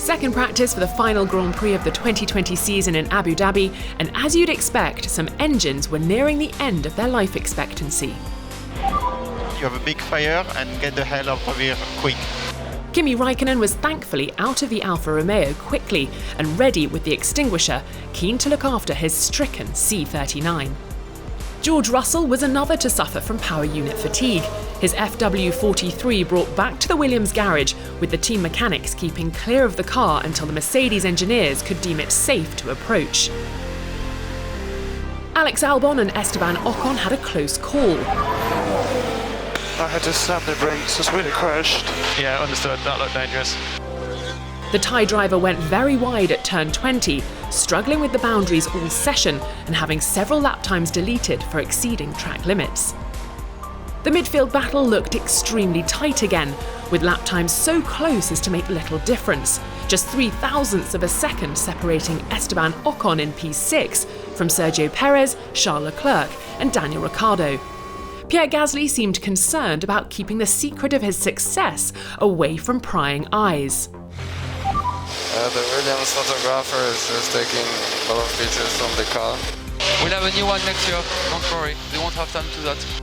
Second practice for the final Grand Prix of the 2020 season in Abu Dhabi, and as you'd expect, some engines were nearing the end of their life expectancy. You have a big fire and get the hell out of here quick. Kimi Räikkönen was thankfully out of the Alfa Romeo quickly and ready with the extinguisher, keen to look after his stricken C39. George Russell was another to suffer from power unit fatigue. His FW43 brought back to the Williams garage, with the team mechanics keeping clear of the car until the Mercedes engineers could deem it safe to approach. Alex Albon and Esteban Ocon had a close call. I had to slam the brakes as we crashed. Yeah, understood. That looked dangerous. The Thai driver went very wide at turn 20, struggling with the boundaries all session and having several lap times deleted for exceeding track limits. The midfield battle looked extremely tight again, with lap times so close as to make little difference, just 0.003 of a second separating Esteban Ocon in P6 from Sergio Perez, Charles Leclerc and Daniel Ricciardo. Pierre Gasly seemed concerned about keeping the secret of his success away from prying eyes. The Williams photographer is just taking a lot of pictures from the car. We'll have a new one next year, don't worry, they won't have time to do that.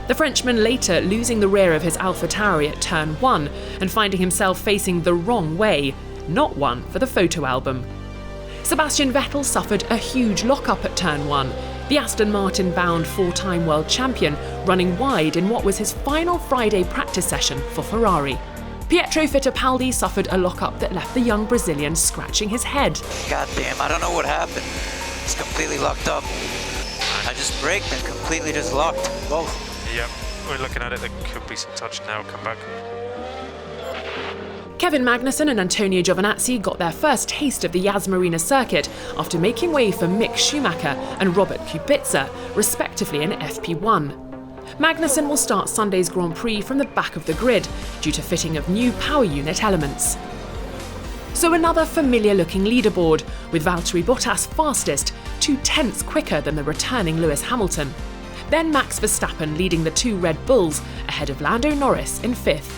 The Frenchman later losing the rear of his AlphaTauri at turn 1 and finding himself facing the wrong way, not one for the photo album. Sebastian Vettel suffered a huge lock-up at turn 1, the Aston Martin-bound four-time world champion running wide in what was his final Friday practice session for Ferrari. Pietro Fittipaldi suffered a lock-up that left the young Brazilian scratching his head. God damn, I don't know what happened. It's completely locked up. I just braked and completely just locked both. Yep, we're looking at it. There could be some touch now. Come back. Kevin Magnussen and Antonio Giovinazzi got their first taste of the Yas Marina circuit after making way for Mick Schumacher and Robert Kubica, respectively in FP1. Magnussen will start Sunday's Grand Prix from the back of the grid due to fitting of new power unit elements. So another familiar-looking leaderboard, with Valtteri Bottas fastest, 0.2 quicker than the returning Lewis Hamilton. Then Max Verstappen leading the two Red Bulls ahead of Lando Norris in 5th.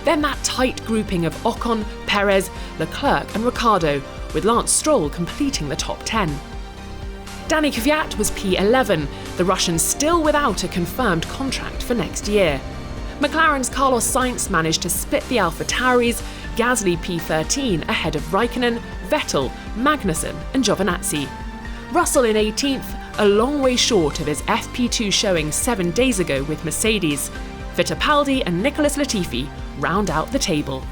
Then that tight grouping of Ocon, Perez, Leclerc and Ricciardo, with Lance Stroll completing the top 10. Danny Kvyat was P11, the Russian still without a confirmed contract for next year. McLaren's Carlos Sainz managed to split the AlphaTauris, Gasly P13 ahead of Räikkönen, Vettel, Magnussen and Giovinazzi. Russell in 18th, a long way short of his FP2 showing 7 days ago with Mercedes. Fittipaldi and Nicholas Latifi round out the table.